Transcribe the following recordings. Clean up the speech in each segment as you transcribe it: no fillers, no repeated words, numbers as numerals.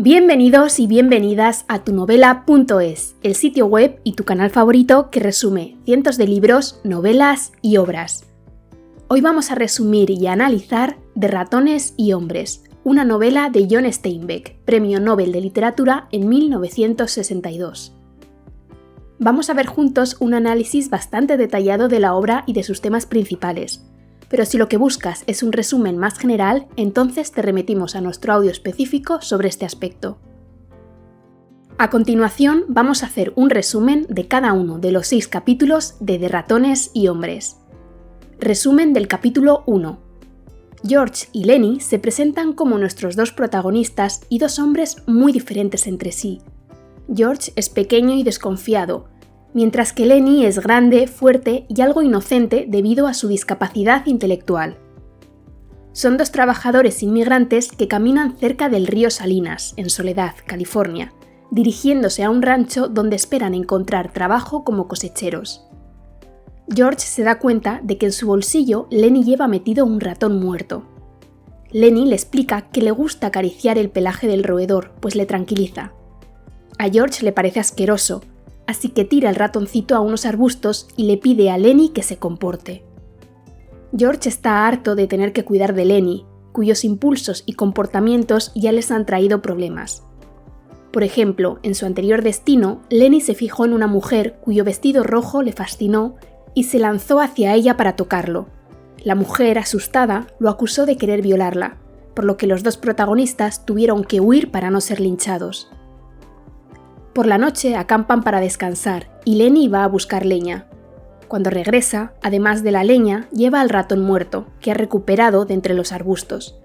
Bienvenidos y bienvenidas a tunovela.es, el sitio web y tu canal favorito que resume cientos de libros, novelas y obras. Hoy vamos a resumir y analizar De ratones y hombres, una novela de John Steinbeck, Premio Nobel de Literatura en 1962. Vamos a ver juntos un análisis bastante detallado de la obra y de sus temas principales. Pero si lo que buscas es un resumen más general, entonces te remitimos a nuestro audio específico sobre este aspecto. A continuación, vamos a hacer un resumen de cada uno de los 6 capítulos de ratones y hombres. Resumen del capítulo 1. George y Lenny se presentan como nuestros dos protagonistas y dos hombres muy diferentes entre sí. George es pequeño y desconfiado, mientras que Lenny es grande, fuerte y algo inocente debido a su discapacidad intelectual. Son dos trabajadores inmigrantes que caminan cerca del río Salinas, en Soledad, California, dirigiéndose a un rancho donde esperan encontrar trabajo como cosecheros. George se da cuenta de que en su bolsillo Lenny lleva metido un ratón muerto. Lenny le explica que le gusta acariciar el pelaje del roedor, pues le tranquiliza. A George le parece asqueroso, así que tira el ratoncito a unos arbustos y le pide a Lenny que se comporte. George está harto de tener que cuidar de Lenny, cuyos impulsos y comportamientos ya les han traído problemas. Por ejemplo, en su anterior destino, Lenny se fijó en una mujer cuyo vestido rojo le fascinó y se lanzó hacia ella para tocarlo. La mujer, asustada, lo acusó de querer violarla, por lo que los dos protagonistas tuvieron que huir para no ser linchados. Por la noche acampan para descansar y Lenny va a buscar leña. Cuando regresa, además de la leña, lleva al ratón muerto, que ha recuperado de entre los arbustos.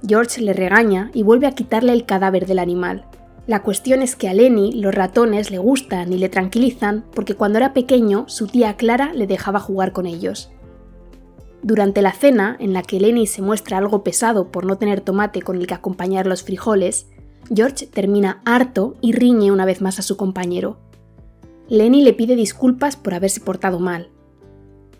George le regaña y vuelve a quitarle el cadáver del animal. La cuestión es que a Lenny los ratones le gustan y le tranquilizan porque cuando era pequeño su tía Clara le dejaba jugar con ellos. Durante la cena, en la que Lenny se muestra algo pesado por no tener tomate con el que acompañar los frijoles, George termina harto y riñe una vez más a su compañero. Lenny le pide disculpas por haberse portado mal.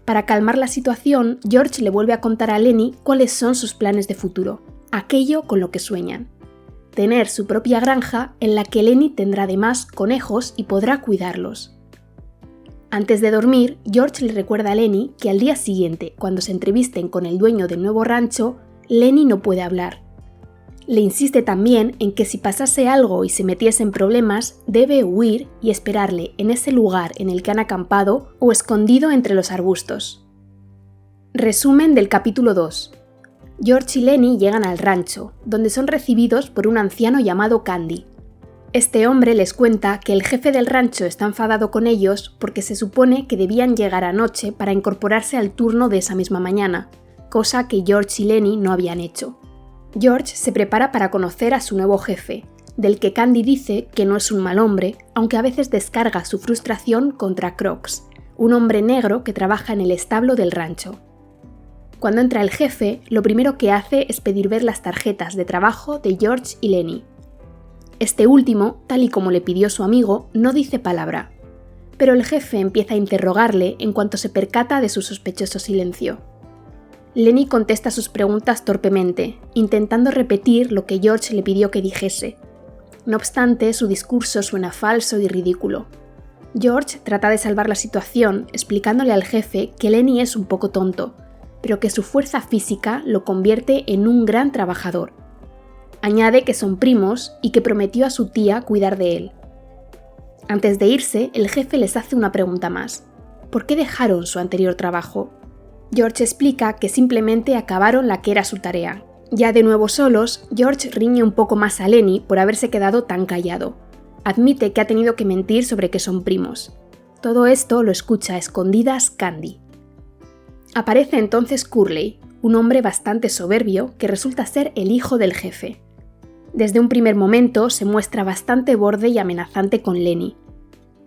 Para calmar la situación, George le vuelve a contar a Lenny cuáles son sus planes de futuro, aquello con lo que sueñan. Tener su propia granja en la que Lenny tendrá además conejos y podrá cuidarlos. Antes de dormir, George le recuerda a Lenny que al día siguiente, cuando se entrevisten con el dueño del nuevo rancho, Lenny no puede hablar. Le insiste también en que si pasase algo y se metiese en problemas, debe huir y esperarle en ese lugar en el que han acampado o escondido entre los arbustos. Resumen del capítulo 2. George y Lenny llegan al rancho, donde son recibidos por un anciano llamado Candy. Este hombre les cuenta que el jefe del rancho está enfadado con ellos porque se supone que debían llegar anoche para incorporarse al turno de esa misma mañana, cosa que George y Lenny no habían hecho. George se prepara para conocer a su nuevo jefe, del que Candy dice que no es un mal hombre, aunque a veces descarga su frustración contra Crocs, un hombre negro que trabaja en el establo del rancho. Cuando entra el jefe, lo primero que hace es pedir ver las tarjetas de trabajo de George y Lenny. Este último, tal y como le pidió su amigo, no dice palabra, pero el jefe empieza a interrogarle en cuanto se percata de su sospechoso silencio. Lenny contesta sus preguntas torpemente, intentando repetir lo que George le pidió que dijese. No obstante, su discurso suena falso y ridículo. George trata de salvar la situación, explicándole al jefe que Lenny es un poco tonto, pero que su fuerza física lo convierte en un gran trabajador. Añade que son primos y que prometió a su tía cuidar de él. Antes de irse, el jefe les hace una pregunta más. ¿Por qué dejaron su anterior trabajo? George explica que simplemente acabaron la que era su tarea. Ya de nuevo solos, George riñe un poco más a Lenny por haberse quedado tan callado. Admite que ha tenido que mentir sobre que son primos. Todo esto lo escucha a escondidas Candy. Aparece entonces Curley, un hombre bastante soberbio que resulta ser el hijo del jefe. Desde un primer momento se muestra bastante borde y amenazante con Lenny.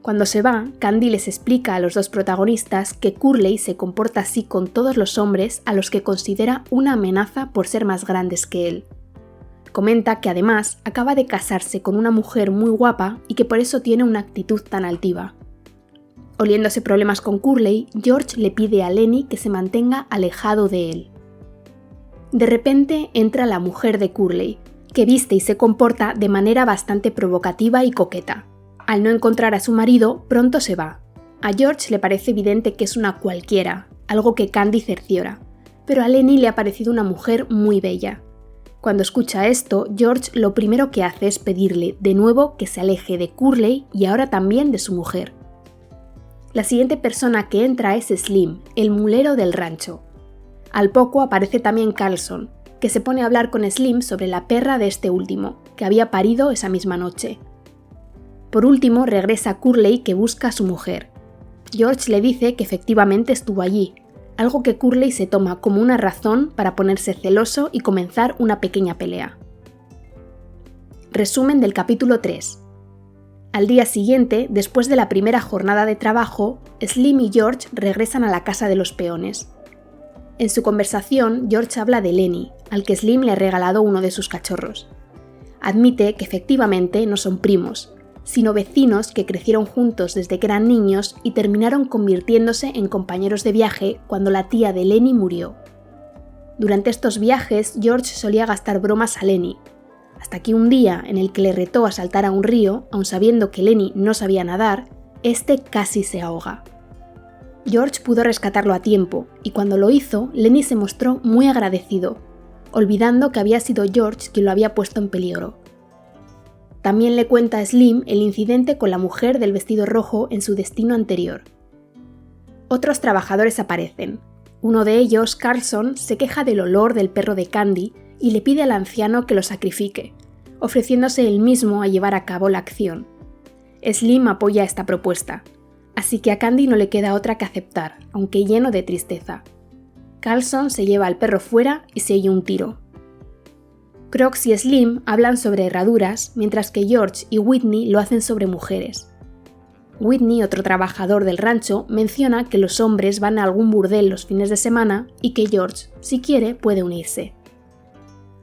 Cuando se va, Candy les explica a los dos protagonistas que Curley se comporta así con todos los hombres a los que considera una amenaza por ser más grandes que él. Comenta que además acaba de casarse con una mujer muy guapa y que por eso tiene una actitud tan altiva. Oliéndose problemas con Curley, George le pide a Lenny que se mantenga alejado de él. De repente entra la mujer de Curley, que viste y se comporta de manera bastante provocativa y coqueta. Al no encontrar a su marido, pronto se va. A George le parece evidente que es una cualquiera, algo que Candy cerciora, pero a Lenny le ha parecido una mujer muy bella. Cuando escucha esto, George lo primero que hace es pedirle de nuevo que se aleje de Curley y ahora también de su mujer. La siguiente persona que entra es Slim, el mulero del rancho. Al poco aparece también Carlson, que se pone a hablar con Slim sobre la perra de este último, que había parido esa misma noche. Por último regresa Curley, que busca a su mujer. George le dice que efectivamente estuvo allí, algo que Curley se toma como una razón para ponerse celoso y comenzar una pequeña pelea. Resumen del capítulo 3. Al día siguiente, después de la primera jornada de trabajo, Slim y George regresan a la casa de los peones. En su conversación, George habla de Lenny, al que Slim le ha regalado uno de sus cachorros. Admite que efectivamente no son primos, sino vecinos que crecieron juntos desde que eran niños y terminaron convirtiéndose en compañeros de viaje cuando la tía de Lenny murió. Durante estos viajes, George solía gastar bromas a Lenny, hasta que un día en el que le retó a saltar a un río, aun sabiendo que Lenny no sabía nadar, este casi se ahoga. George pudo rescatarlo a tiempo, y cuando lo hizo, Lenny se mostró muy agradecido, olvidando que había sido George quien lo había puesto en peligro. También le cuenta a Slim el incidente con la mujer del vestido rojo en su destino anterior. Otros trabajadores aparecen. Uno de ellos, Carlson, se queja del olor del perro de Candy y le pide al anciano que lo sacrifique, ofreciéndose él mismo a llevar a cabo la acción. Slim apoya esta propuesta, así que a Candy no le queda otra que aceptar, aunque lleno de tristeza. Carlson se lleva al perro fuera y se oye un tiro. Crooks y Slim hablan sobre herraduras, mientras que George y Whitney lo hacen sobre mujeres. Whitney, otro trabajador del rancho, menciona que los hombres van a algún burdel los fines de semana y que George, si quiere, puede unirse.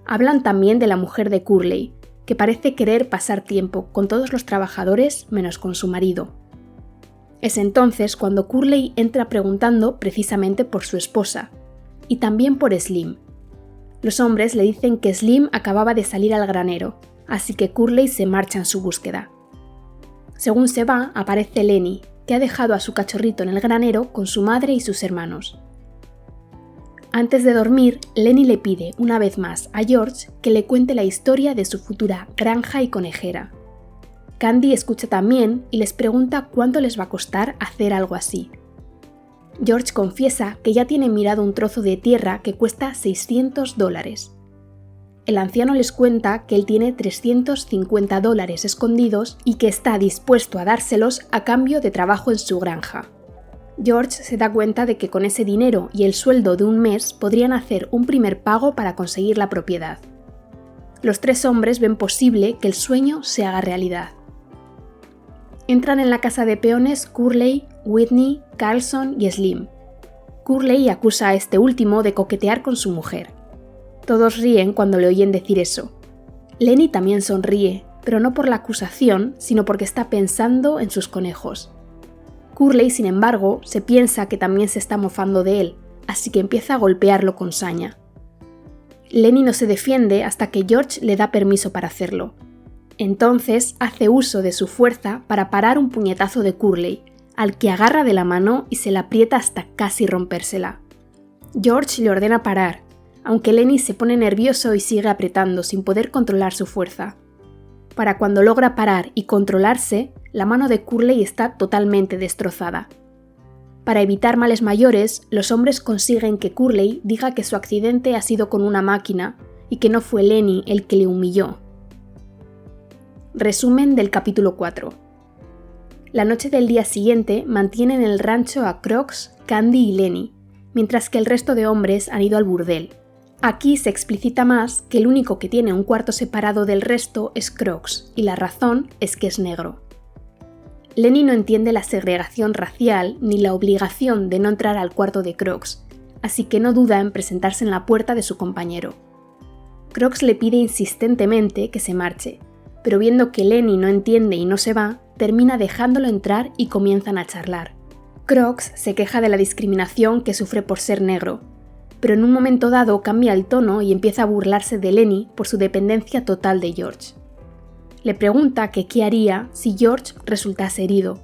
Hablan también de la mujer de Curley, que parece querer pasar tiempo con todos los trabajadores menos con su marido. Es entonces cuando Curley entra preguntando precisamente por su esposa, y también por Slim. Los hombres le dicen que Slim acababa de salir al granero, así que Curley se marcha en su búsqueda. Según se va, aparece Lenny, que ha dejado a su cachorrito en el granero con su madre y sus hermanos. Antes de dormir, Lenny le pide, una vez más, a George que le cuente la historia de su futura granja y conejera. Candy escucha también y les pregunta cuánto les va a costar hacer algo así. George confiesa que ya tiene mirado un trozo de tierra que cuesta $600. El anciano les cuenta que él tiene $350 escondidos y que está dispuesto a dárselos a cambio de trabajo en su granja. George se da cuenta de que con ese dinero y el sueldo de un mes podrían hacer un primer pago para conseguir la propiedad. Los tres hombres ven posible que el sueño se haga realidad. Entran en la casa de peones Curley, Whitney, Carlson y Slim. Curley acusa a este último de coquetear con su mujer. Todos ríen cuando le oyen decir eso. Lenny también sonríe, pero no por la acusación, sino porque está pensando en sus conejos. Curley, sin embargo, se piensa que también se está mofando de él, así que empieza a golpearlo con saña. Lenny no se defiende hasta que George le da permiso para hacerlo. Entonces hace uso de su fuerza para parar un puñetazo de Curley, al que agarra de la mano y se la aprieta hasta casi rompérsela. George le ordena parar, aunque Lenny se pone nervioso y sigue apretando sin poder controlar su fuerza. Para cuando logra parar y controlarse, la mano de Curley está totalmente destrozada. Para evitar males mayores, los hombres consiguen que Curley diga que su accidente ha sido con una máquina y que no fue Lenny el que le humilló. Resumen del capítulo 4. La noche del día siguiente mantienen en el rancho a Crooks, Candy y Lenny, mientras que el resto de hombres han ido al burdel. Aquí se explicita más que el único que tiene un cuarto separado del resto es Crooks, y la razón es que es negro. Lenny no entiende la segregación racial ni la obligación de no entrar al cuarto de Crooks, así que no duda en presentarse en la puerta de su compañero. Crooks le pide insistentemente que se marche, pero viendo que Lenny no entiende y no se va, termina dejándolo entrar y comienzan a charlar. Crooks se queja de la discriminación que sufre por ser negro, pero en un momento dado cambia el tono y empieza a burlarse de Lenny por su dependencia total de George. Le pregunta que qué haría si George resultase herido.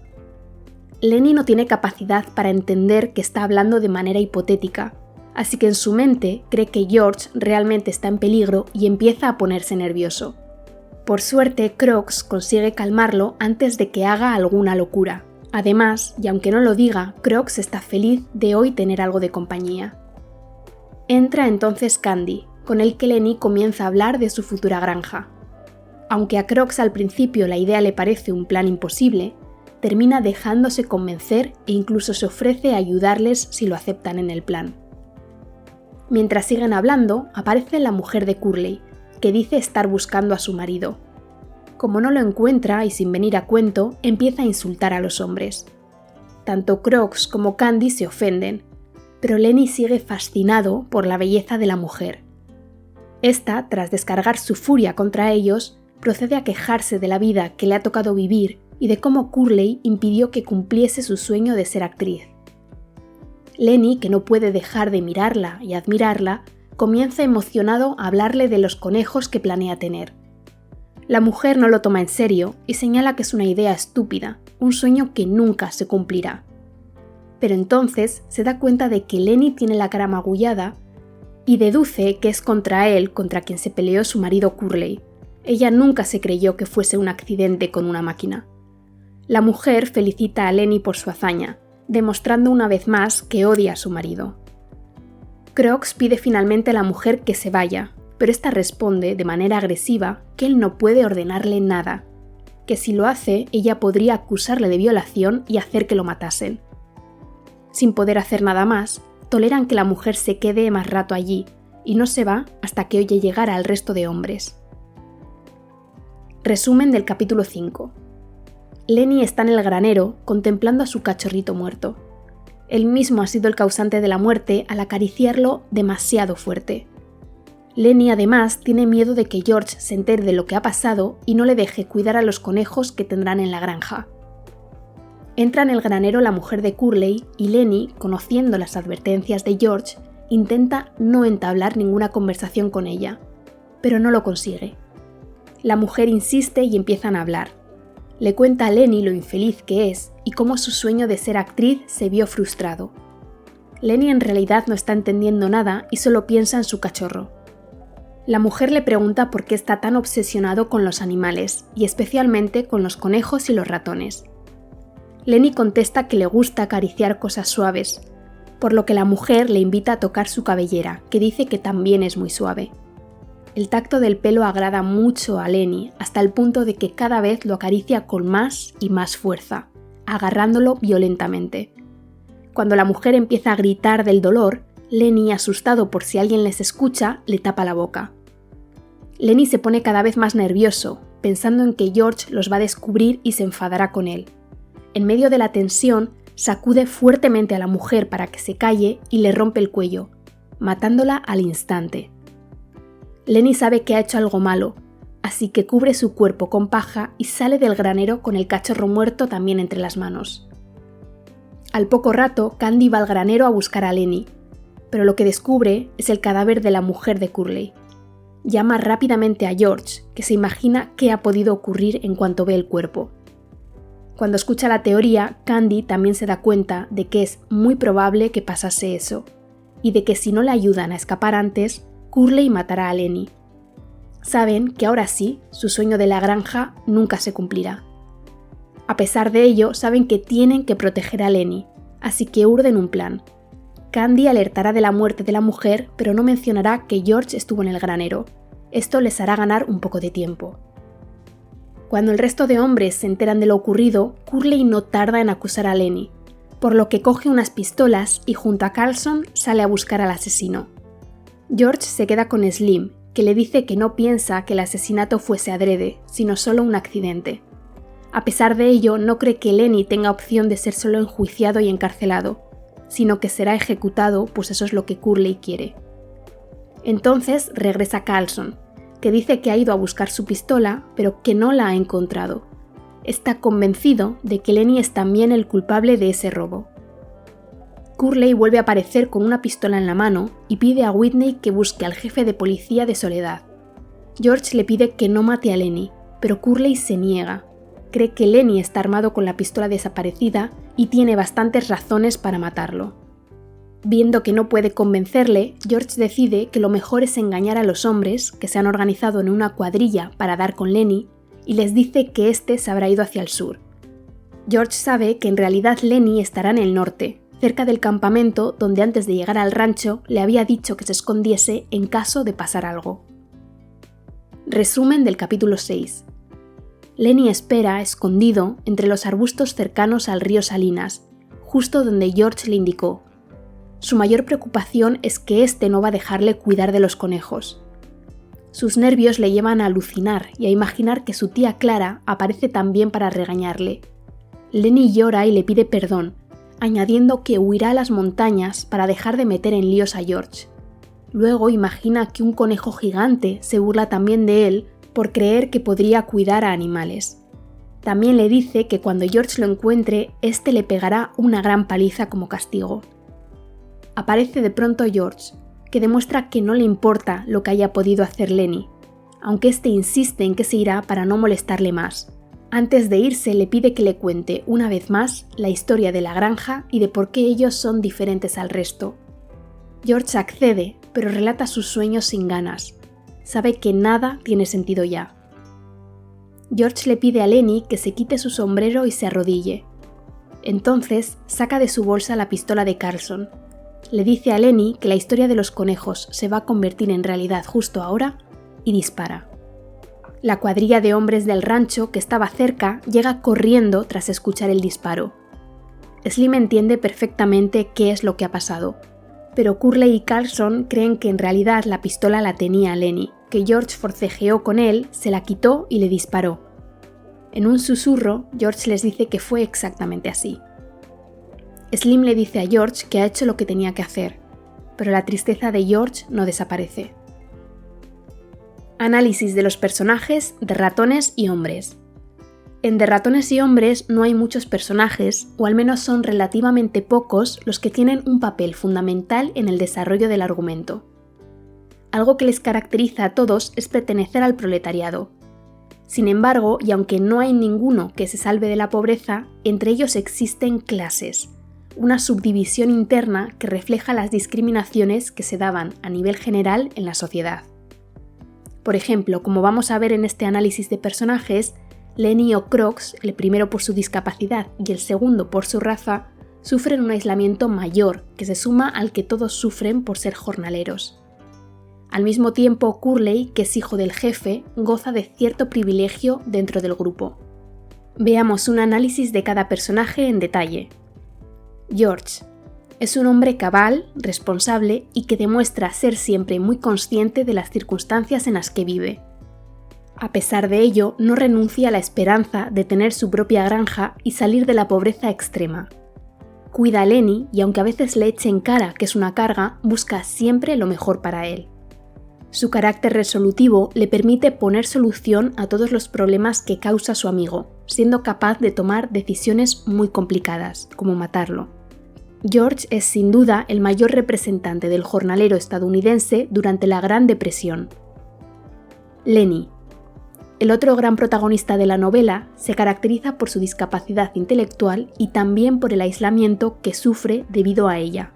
Lenny no tiene capacidad para entender que está hablando de manera hipotética, así que en su mente cree que George realmente está en peligro y empieza a ponerse nervioso. Por suerte, Crooks consigue calmarlo antes de que haga alguna locura. Además, y aunque no lo diga, Crooks está feliz de hoy tener algo de compañía. Entra entonces Candy, con el que Lenny comienza a hablar de su futura granja. Aunque a Crooks al principio la idea le parece un plan imposible, termina dejándose convencer e incluso se ofrece a ayudarles si lo aceptan en el plan. Mientras siguen hablando, aparece la mujer de Curley, que dice estar buscando a su marido. Como no lo encuentra y sin venir a cuento, empieza a insultar a los hombres. Tanto Crooks como Candy se ofenden, pero Lenny sigue fascinado por la belleza de la mujer. Esta, tras descargar su furia contra ellos, procede a quejarse de la vida que le ha tocado vivir y de cómo Curley impidió que cumpliese su sueño de ser actriz. Lenny, que no puede dejar de mirarla y admirarla, comienza emocionado a hablarle de los conejos que planea tener. La mujer no lo toma en serio y señala que es una idea estúpida, un sueño que nunca se cumplirá. Pero entonces se da cuenta de que Lenny tiene la cara magullada y deduce que es contra él contra quien se peleó su marido Curley. Ella nunca se creyó que fuese un accidente con una máquina. La mujer felicita a Lenny por su hazaña, demostrando una vez más que odia a su marido. Crooks pide finalmente a la mujer que se vaya, pero esta responde de manera agresiva que él no puede ordenarle nada, que si lo hace ella podría acusarle de violación y hacer que lo matasen. Sin poder hacer nada más, toleran que la mujer se quede más rato allí y no se va hasta que oye llegar al resto de hombres. Resumen del capítulo 5. Lenny está en el granero contemplando a su cachorrito muerto. Él mismo ha sido el causante de la muerte al acariciarlo demasiado fuerte. Lenny además tiene miedo de que George se entere de lo que ha pasado y no le deje cuidar a los conejos que tendrán en la granja. Entra en el granero la mujer de Curley y Lenny, conociendo las advertencias de George, intenta no entablar ninguna conversación con ella, pero no lo consigue. La mujer insiste y empiezan a hablar. Le cuenta a Lenny lo infeliz que es y cómo su sueño de ser actriz se vio frustrado. Lenny en realidad no está entendiendo nada y solo piensa en su cachorro. La mujer le pregunta por qué está tan obsesionado con los animales, y especialmente con los conejos y los ratones. Lenny contesta que le gusta acariciar cosas suaves, por lo que la mujer le invita a tocar su cabellera, que dice que también es muy suave. El tacto del pelo agrada mucho a Lenny, hasta el punto de que cada vez lo acaricia con más y más fuerza, agarrándolo violentamente. Cuando la mujer empieza a gritar del dolor, Lenny, asustado por si alguien les escucha, le tapa la boca. Lenny se pone cada vez más nervioso, pensando en que George los va a descubrir y se enfadará con él. En medio de la tensión, sacude fuertemente a la mujer para que se calle y le rompe el cuello, matándola al instante. Lenny sabe que ha hecho algo malo, así que cubre su cuerpo con paja y sale del granero con el cachorro muerto también entre las manos. Al poco rato, Candy va al granero a buscar a Lenny, pero lo que descubre es el cadáver de la mujer de Curley. Llama rápidamente a George, que se imagina qué ha podido ocurrir en cuanto ve el cuerpo. Cuando escucha la teoría, Candy también se da cuenta de que es muy probable que pasase eso, y de que si no le ayudan a escapar antes, Curley matará a Lenny. Saben que ahora sí, su sueño de la granja nunca se cumplirá. A pesar de ello, saben que tienen que proteger a Lenny, así que urden un plan. Candy alertará de la muerte de la mujer, pero no mencionará que George estuvo en el granero. Esto les hará ganar un poco de tiempo. Cuando el resto de hombres se enteran de lo ocurrido, Curley no tarda en acusar a Lenny, por lo que coge unas pistolas y junto a Carlson sale a buscar al asesino. George se queda con Slim, que le dice que no piensa que el asesinato fuese adrede, sino solo un accidente. A pesar de ello, no cree que Lenny tenga opción de ser solo enjuiciado y encarcelado, sino que será ejecutado, pues eso es lo que Curley quiere. Entonces regresa Carlson, que dice que ha ido a buscar su pistola, pero que no la ha encontrado. Está convencido de que Lenny es también el culpable de ese robo. Curley vuelve a aparecer con una pistola en la mano y pide a Whitney que busque al jefe de policía de Soledad. George le pide que no mate a Lenny, pero Curley se niega. Cree que Lenny está armado con la pistola desaparecida y tiene bastantes razones para matarlo. Viendo que no puede convencerle, George decide que lo mejor es engañar a los hombres que se han organizado en una cuadrilla para dar con Lenny y les dice que éste se habrá ido hacia el sur. George sabe que en realidad Lenny estará en el norte, cerca del campamento donde antes de llegar al rancho le había dicho que se escondiese en caso de pasar algo. Resumen del capítulo 6. Lenny espera, escondido, entre los arbustos cercanos al río Salinas, justo donde George le indicó. Su mayor preocupación es que éste no va a dejarle cuidar de los conejos. Sus nervios le llevan a alucinar y a imaginar que su tía Clara aparece también para regañarle. Lenny llora y le pide perdón, añadiendo que huirá a las montañas para dejar de meter en líos a George. Luego imagina que un conejo gigante se burla también de él por creer que podría cuidar a animales. También le dice que cuando George lo encuentre, éste le pegará una gran paliza como castigo. Aparece de pronto George, que demuestra que no le importa lo que haya podido hacer Lenny, aunque éste insiste en que se irá para no molestarle más. Antes de irse le pide que le cuente una vez más la historia de la granja y de por qué ellos son diferentes al resto. George accede, pero relata sus sueños sin ganas. Sabe que nada tiene sentido ya. George le pide a Lenny que se quite su sombrero y se arrodille. Entonces saca de su bolsa la pistola de Carlson. Le dice a Lenny que la historia de los conejos se va a convertir en realidad justo ahora y dispara. La cuadrilla de hombres del rancho que estaba cerca llega corriendo tras escuchar el disparo. Slim entiende perfectamente qué es lo que ha pasado, pero Curley y Carlson creen que en realidad la pistola la tenía Lenny, que George forcejeó con él, se la quitó y le disparó. En un susurro, George les dice que fue exactamente así. Slim le dice a George que ha hecho lo que tenía que hacer, pero la tristeza de George no desaparece. Análisis de los personajes de Ratones y Hombres. En De Ratones y Hombres no hay muchos personajes, o al menos son relativamente pocos los que tienen un papel fundamental en el desarrollo del argumento. Algo que les caracteriza a todos es pertenecer al proletariado. Sin embargo, y aunque no hay ninguno que se salve de la pobreza, entre ellos existen clases, una subdivisión interna que refleja las discriminaciones que se daban a nivel general en la sociedad. Por ejemplo, como vamos a ver en este análisis de personajes, Lenny o Crocs, el primero por su discapacidad y el segundo por su raza, sufren un aislamiento mayor que se suma al que todos sufren por ser jornaleros. Al mismo tiempo, Curley, que es hijo del jefe, goza de cierto privilegio dentro del grupo. Veamos un análisis de cada personaje en detalle. George. Es un hombre cabal, responsable y que demuestra ser siempre muy consciente de las circunstancias en las que vive. A pesar de ello, no renuncia a la esperanza de tener su propia granja y salir de la pobreza extrema. Cuida a Lenny y aunque a veces le eche en cara que es una carga, busca siempre lo mejor para él. Su carácter resolutivo le permite poner solución a todos los problemas que causa su amigo, siendo capaz de tomar decisiones muy complicadas, como matarlo. George es sin duda el mayor representante del jornalero estadounidense durante la Gran Depresión. Lenny. El otro gran protagonista de la novela se caracteriza por su discapacidad intelectual y también por el aislamiento que sufre debido a ella.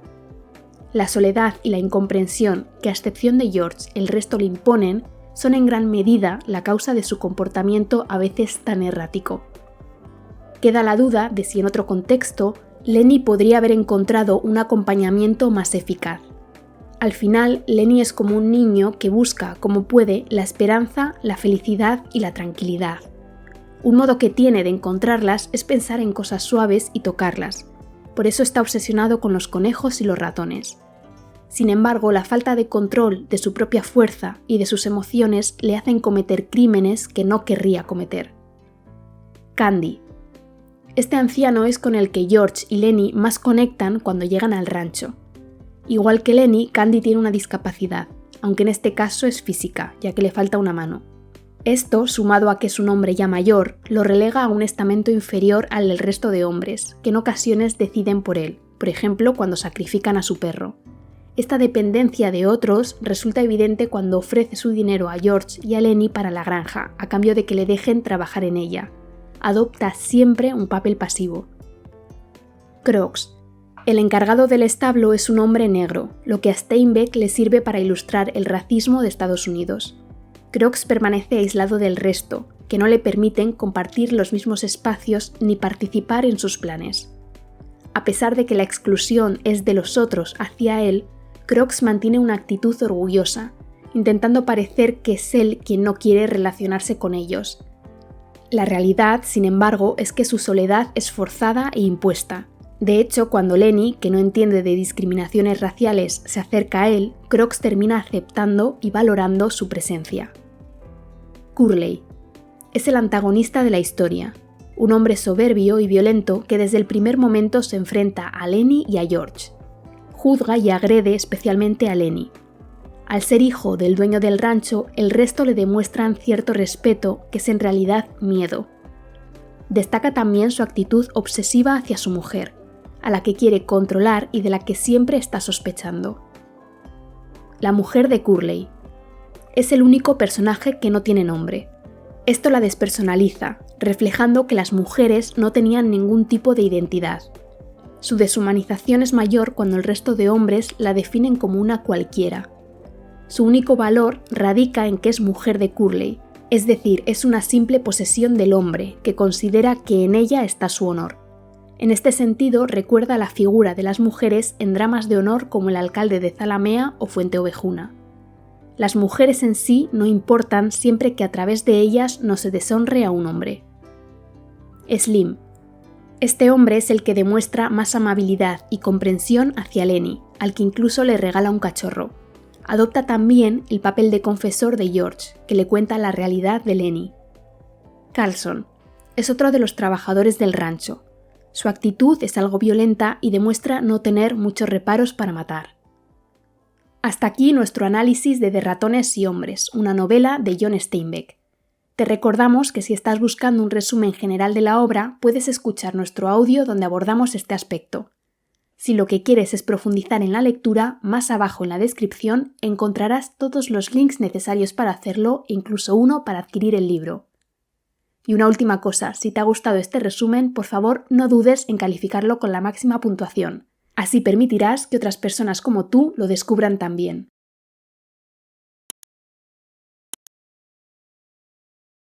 La soledad y la incomprensión que a excepción de George el resto le imponen son en gran medida la causa de su comportamiento a veces tan errático. Queda la duda de si en otro contexto Lenny podría haber encontrado un acompañamiento más eficaz. Al final, Lenny es como un niño que busca, como puede, la esperanza, la felicidad y la tranquilidad. Un modo que tiene de encontrarlas es pensar en cosas suaves y tocarlas. Por eso está obsesionado con los conejos y los ratones. Sin embargo, la falta de control de su propia fuerza y de sus emociones le hacen cometer crímenes que no querría cometer. Candy. Este anciano es con el que George y Lenny más conectan cuando llegan al rancho. Igual que Lenny, Candy tiene una discapacidad, aunque en este caso es física, ya que le falta una mano. Esto, sumado a que es un hombre ya mayor, lo relega a un estamento inferior al del resto de hombres, que en ocasiones deciden por él, por ejemplo cuando sacrifican a su perro. Esta dependencia de otros resulta evidente cuando ofrece su dinero a George y a Lenny para la granja, a cambio de que le dejen trabajar en ella. Adopta siempre un papel pasivo. Crooks. El encargado del establo es un hombre negro, lo que a Steinbeck le sirve para ilustrar el racismo de Estados Unidos. Crooks permanece aislado del resto, que no le permiten compartir los mismos espacios ni participar en sus planes. A pesar de que la exclusión es de los otros hacia él, Crooks mantiene una actitud orgullosa, intentando parecer que es él quien no quiere relacionarse con ellos. La realidad, sin embargo, es que su soledad es forzada e impuesta. De hecho, cuando Lenny, que no entiende de discriminaciones raciales, se acerca a él, Crooks termina aceptando y valorando su presencia. Curley. Es el antagonista de la historia, un hombre soberbio y violento que desde el primer momento se enfrenta a Lenny y a George. Juzga y agrede especialmente a Lenny. Al ser hijo del dueño del rancho, el resto le demuestran cierto respeto, que es en realidad miedo. Destaca también su actitud obsesiva hacia su mujer, a la que quiere controlar y de la que siempre está sospechando. La mujer de Curley. Es el único personaje que no tiene nombre. Esto la despersonaliza, reflejando que las mujeres no tenían ningún tipo de identidad. Su deshumanización es mayor cuando el resto de hombres la definen como una cualquiera. Su único valor radica en que es mujer de Curley, es decir, es una simple posesión del hombre, que considera que en ella está su honor. En este sentido, recuerda la figura de las mujeres en dramas de honor como El alcalde de Zalamea o Fuente Ovejuna. Las mujeres en sí no importan siempre que a través de ellas no se deshonre a un hombre. Slim. Este hombre es el que demuestra más amabilidad y comprensión hacia Lenny, al que incluso le regala un cachorro. Adopta también el papel de confesor de George, que le cuenta la realidad de Lenny. Carlson. Es otro de los trabajadores del rancho. Su actitud es algo violenta y demuestra no tener muchos reparos para matar. Hasta aquí nuestro análisis de Ratones y hombres, una novela de John Steinbeck. Te recordamos que si estás buscando un resumen general de la obra, puedes escuchar nuestro audio donde abordamos este aspecto. Si lo que quieres es profundizar en la lectura, más abajo en la descripción encontrarás todos los links necesarios para hacerlo e incluso uno para adquirir el libro. Y una última cosa, si te ha gustado este resumen, por favor no dudes en calificarlo con la máxima puntuación. Así permitirás que otras personas como tú lo descubran también.